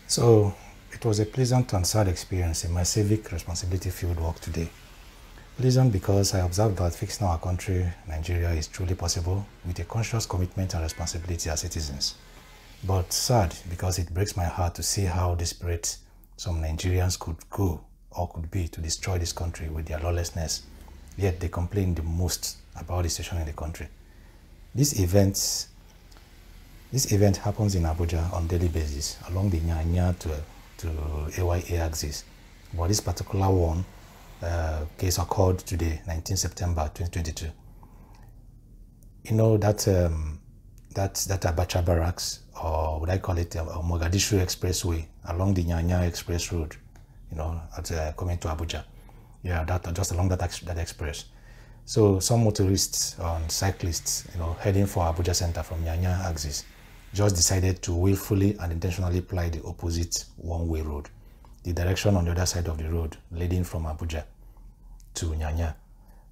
So it was a pleasant and sad experience in my civic responsibility field work today. Pleasant because I observed that fixing our country, Nigeria, is truly possible with a conscious commitment and responsibility as citizens. But sad because it breaks my heart to see how desperate some Nigerians could go or could be to destroy this country with their lawlessness, yet they complain the most about the situation in the country. This event happens in Abuja on a daily basis along the Nyanya to AYA axis. But this particular one case occurred today, 19 September 2022. You know that Abacha barracks, or would I call it Mogadishu Expressway along the Nyanya Express Road, you know, coming to Abuja. Yeah, that just along that express. So some motorists and cyclists, you know, heading for Abuja Center from Nyanya axis, just decided to willfully and intentionally ply the opposite one-way road, the direction on the other side of the road leading from Abuja to Nyanya.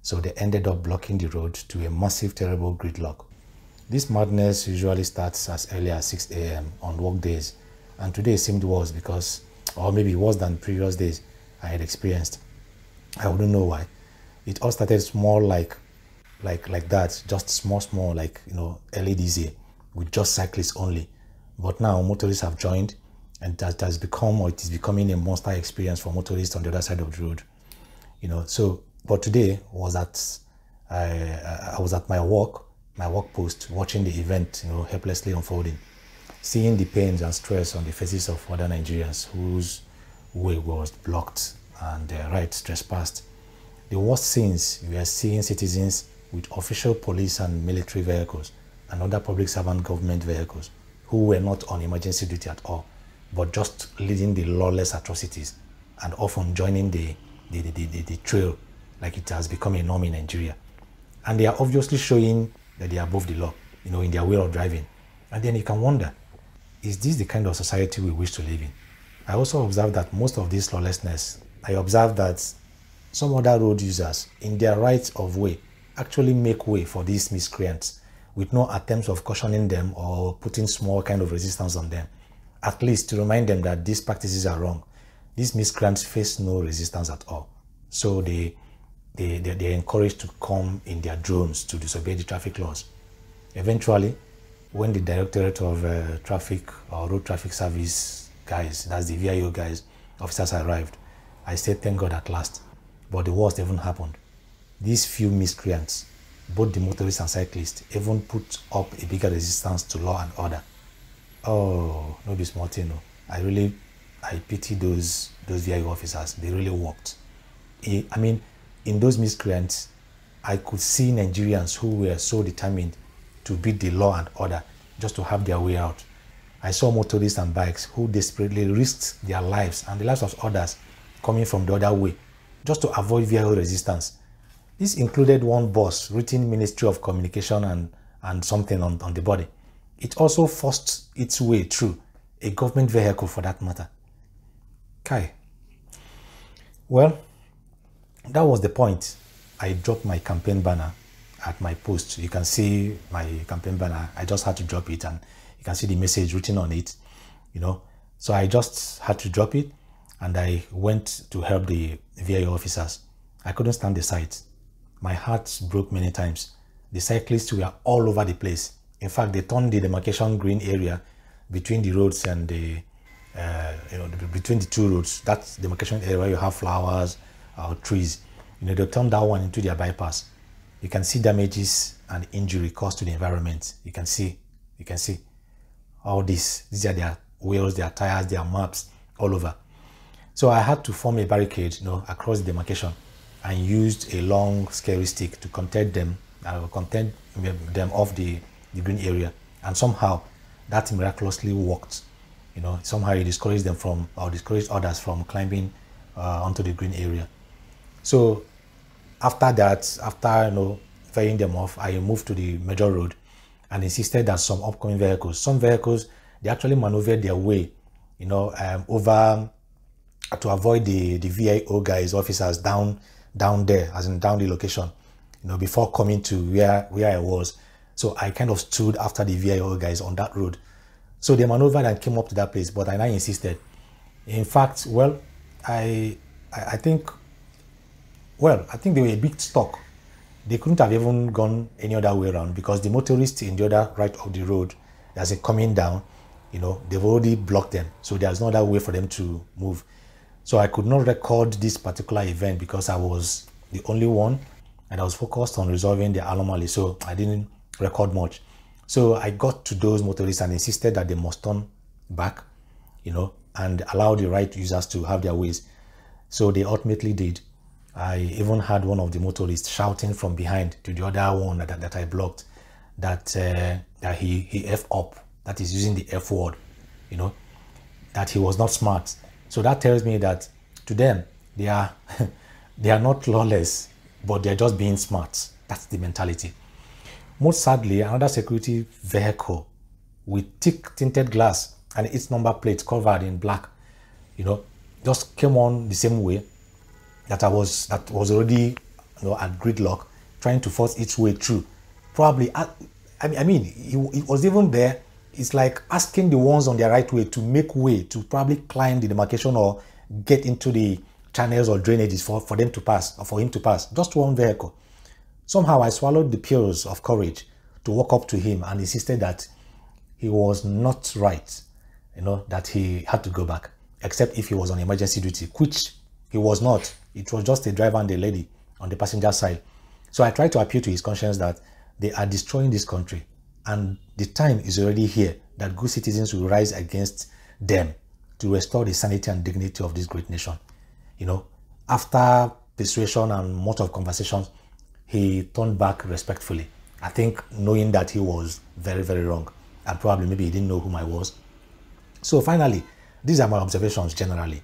So they ended up blocking the road to a massive, terrible gridlock. This madness usually starts as early as 6 a.m. on work days, and today seemed worse because, or maybe worse than previous days I had experienced. I wouldn't know why. It all started small like that, just small, like, you know, early this year, with just cyclists only. But now motorists have joined, and that has become, or it is becoming, a monster experience for motorists on the other side of the road. You know, so, but today was that I was at my work post, watching the event, you know, helplessly unfolding, seeing the pains and stress on the faces of other Nigerians whose way was blocked and their rights trespassed. The worst scenes, we are seeing citizens with official police and military vehicles and other public servant government vehicles who were not on emergency duty at all, but just leading the lawless atrocities and often joining the trail like it has become a norm in Nigeria. And they are obviously showing that they are above the law, you know, in their way of driving. And then you can wonder, is this the kind of society we wish to live in? I also observed that most of this lawlessness, I observed that some other road users, in their right of way, actually make way for these miscreants with no attempts of cautioning them or putting small kind of resistance on them, at least to remind them that these practices are wrong. These miscreants face no resistance at all. So they're encouraged to come in their drones to disobey the traffic laws. Eventually, when the Directorate of Traffic or Road Traffic Service guys, that's the VIO guys, officers arrived, I said, thank God at last. But the worst even happened. These few miscreants, both the motorists and cyclists, even put up a bigger resistance to law and order. Oh, no be small thing, no. I pity those VIO officers. They really worked. I mean, in those miscreants, I could see Nigerians who were so determined to beat the law and order just to have their way out. I saw motorists and bikes who desperately risked their lives and the lives of others coming from the other way just to avoid VIO resistance. This included one bus written Ministry of Communication and something on the body. It also forced its way through a government vehicle for that matter. Kai. Well, that was the point. I dropped my campaign banner at my post. You can see my campaign banner. I just had to drop it and you can see the message written on it, you know. So I just had to drop it and I went to help the VIO officers. I couldn't stand the sight. My heart broke many times. The cyclists were all over the place. In fact, they turned the demarcation green area between the roads and the, between the two roads. That's the demarcation area where you have flowers or trees. You know, they turned that one into their bypass. You can see damages and injury caused to the environment. You can see all this. These are their wheels, their tires, their maps all over. So I had to form a barricade, you know, across the demarcation and used a long scary stick to contain them off the green area. And somehow that miraculously worked. You know, somehow it discouraged them from, or discouraged others from climbing onto the green area. So after that, after, you know, ferrying them off, I moved to the major road and insisted that some upcoming vehicles, some vehicles, they actually maneuvered their way, you know, over to avoid the VIO guys, officers down there, as in down the location, you know, before coming to where I was. So I kind of stood after the VIO guys on that road. So they maneuvered and came up to that place, but I insisted. In fact, well, I think, well, I think they were a bit stuck. They couldn't have even gone any other way around because the motorists in the other right of the road, as they're coming down, you know, they've already blocked them. So there's no other way for them to move. So I could not record this particular event because I was the only one and I was focused on resolving the anomaly. So I didn't record much. So I got to those motorists and insisted that they must turn back, you know, and allow the right users to have their ways. So they ultimately did. I even had one of the motorists shouting from behind to the other one that I blocked that he F up, that is using the F word, you know, that he was not smart. So that tells me that to them, they are they are not lawless, but they're just being smart. That's the mentality. Most sadly, another security vehicle with thick tinted glass and its number plate covered in black, you know, just came on the same way that was already, you know, at gridlock, trying to force its way through. Probably, I mean, it was even there. It's like asking the ones on their right way to make way to probably climb the demarcation or get into the channels or drainages for them to pass, or for him to pass. Just one vehicle. Somehow I swallowed the pills of courage to walk up to him and insisted that he was not right, you know, that he had to go back, except if he was on emergency duty, which he was not. It was just a driver and a lady on the passenger side. So I tried to appeal to his conscience that they are destroying this country and the time is already here that good citizens will rise against them to restore the sanity and dignity of this great nation. You know, after persuasion and much of conversations, he turned back respectfully. I think knowing that he was very, very wrong, and probably maybe he didn't know whom I was. So finally, these are my observations generally.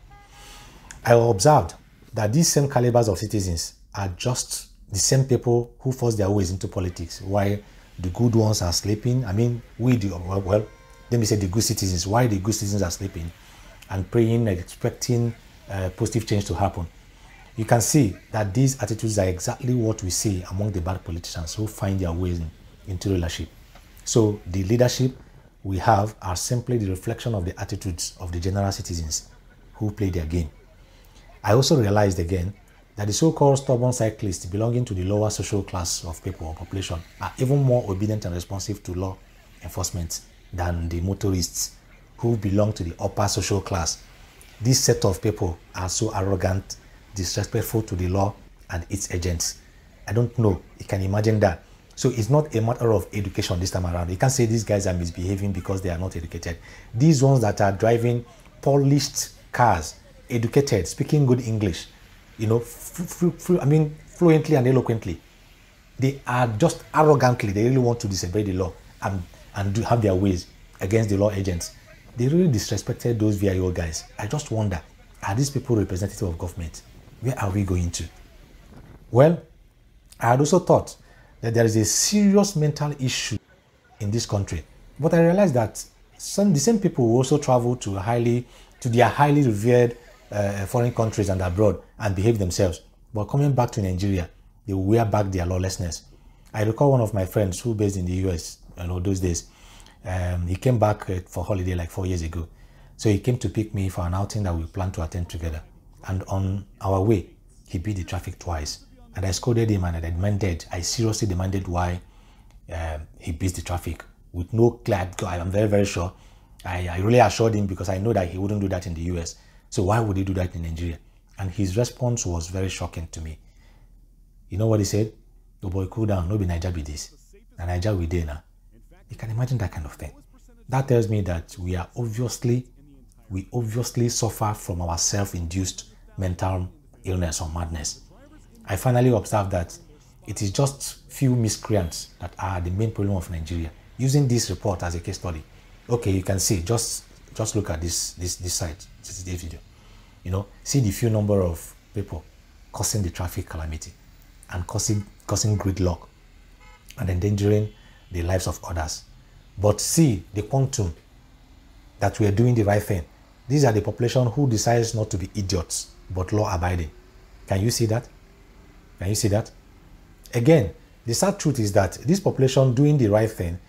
I observed that these same calibers of citizens are just the same people who force their ways into politics, while the good ones are sleeping. I mean, well, let me say the good citizens, while the good citizens are sleeping and praying and expecting positive change to happen. You can see that these attitudes are exactly what we see among the bad politicians who find their ways into leadership. So the leadership we have are simply the reflection of the attitudes of the general citizens who play their game. I also realized again that the so-called stubborn cyclists belonging to the lower social class of people or population are even more obedient and responsive to law enforcement than the motorists who belong to the upper social class. This set of people are so arrogant, disrespectful to the law and its agents. I don't know. You can imagine that. So it's not a matter of education this time around. You can't say these guys are misbehaving because they are not educated. These ones that are driving polished cars, educated, speaking good English, you know, fluently and eloquently, they are just arrogantly, they really want to disobey the law and have their ways against the law agents. They really disrespected those VIO guys. I just wonder, are these people representative of government? Where are we going to? Well, I had also thought that there is a serious mental issue in this country. But I realized that the same people who also travel to their highly revered foreign countries and abroad and behave themselves. But coming back to Nigeria, they wear back their lawlessness. I recall one of my friends who based in the US, you know, those days. He came back for holiday like 4 years ago. So he came to pick me for an outing that we planned to attend together. And on our way, he beat the traffic twice. And I scolded him and I seriously demanded why he beats the traffic with no clear. I'm very, very sure. I really assured him because I know that he wouldn't do that in the US. So why would he do that in Nigeria? And his response was very shocking to me. You know what he said? Oh boy, cool down. No be Niger be this. And Niger we dey now. You can imagine that kind of thing. That tells me that we obviously suffer from our self-induced mental illness or madness. I finally observed that it is just few miscreants that are the main problem of Nigeria. Using this report as a case study, okay, you can see, just look at this site, this video. You know, see the few number of people causing the traffic calamity and causing gridlock and endangering the lives of others. But see the quantum that we are doing the right thing. These are the population who decides not to be idiots, but law-abiding. Can you see that? Can you see that? Again, the sad truth is that this population doing the right thing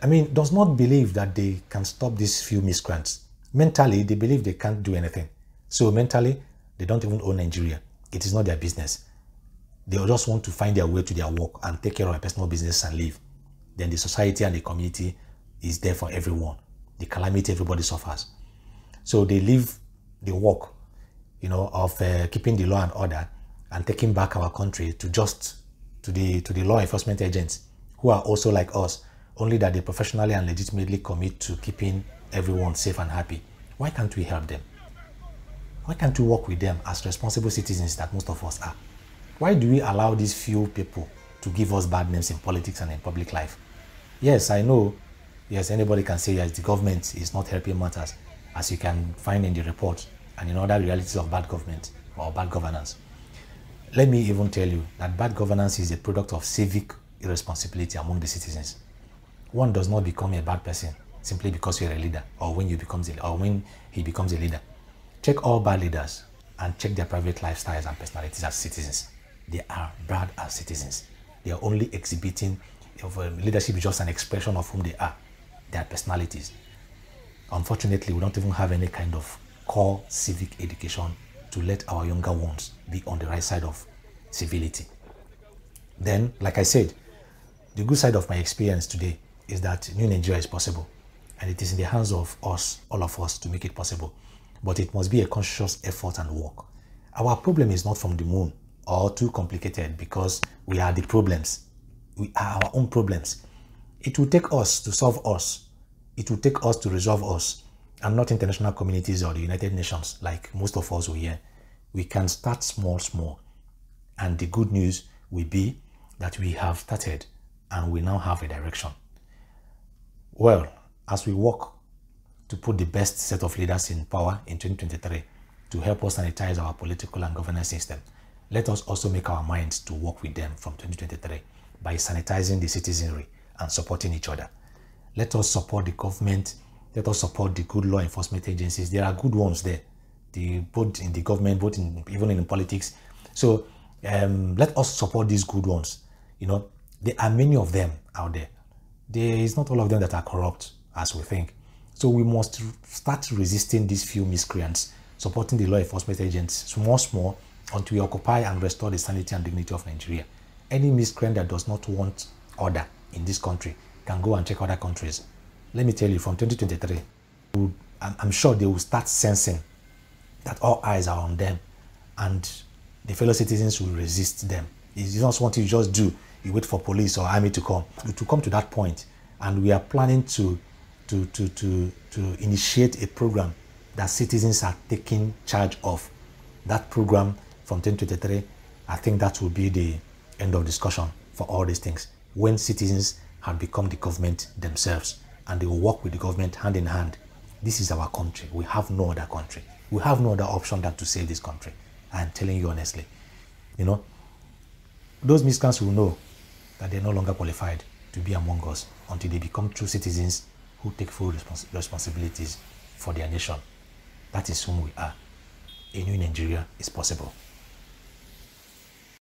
I mean, does not believe that they can stop these few miscreants. Mentally, they believe they can't do anything. So mentally, they don't even own Nigeria. It is not their business. They just want to find their way to their work and take care of their personal business and leave. Then the society and the community is there for everyone. The calamity, everybody suffers. So they leave the work, of keeping the law and order and taking back our country to the law enforcement agents who are also like us, only that they professionally and legitimately commit to keeping everyone safe and happy. Why can't we help them? Why can't we work with them as responsible citizens that most of us are? Why do we allow these few people to give us bad names in politics and in public life? Yes, I know. Yes, anybody can say yes, the government is not helping matters, as you can find in the report and in other realities of bad government or bad governance. Let me even tell you that bad governance is a product of civic irresponsibility among the citizens. One does not become a bad person simply because you're a leader or when he becomes a leader. Check all bad leaders and check their private lifestyles and personalities as citizens. They are bad as citizens. They are only exhibiting leadership is just an expression of whom they are, their personalities. Unfortunately, we don't even have any kind of core civic education to let our younger ones be on the right side of civility. Then, like I said, the good side of my experience today is that new Nigeria is possible, and it is in the hands of us, all of us, to make it possible. But it must be a conscious effort and work. Our problem is not from the moon or too complicated because we are the problems. We are our own problems. It will take us to solve us. It will take us to resolve us, and not international communities or the United Nations like most of us will hear. We can start small, and the good news will be that we have started and we now have a direction. Well, as we work to put the best set of leaders in power in 2023 to help us sanitize our political and governance system, let us also make our minds to work with them from 2023 by sanitizing the citizenry and supporting each other. Let us support the government. Let us support the good law enforcement agencies. There are good ones there, both in the government, even in politics. So let us support these good ones. There are many of them out there. There is not all of them that are corrupt as we think. So we must start resisting these few miscreants, supporting the law enforcement agents small, until we occupy and restore the sanity and dignity of Nigeria. Any miscreant that does not want order in this country can go and check other countries. Let me tell you, from 2023, I'm sure they will start sensing that all eyes are on them, and the fellow citizens will resist them. It's not something you just do. You wait for police or army to come. To come to that point, and we are planning to initiate a program that citizens are taking charge of. That program from 2023, I think that will be the end of discussion for all these things. When citizens have become the government themselves and they will work with the government hand in hand. This is our country. We have no other country. We have no other option than to save this country. I am telling you honestly. Those miscreants will know that they're no longer qualified to be among us until they become true citizens who take full responsibilities for their nation. That is whom we are. A new Nigeria is possible.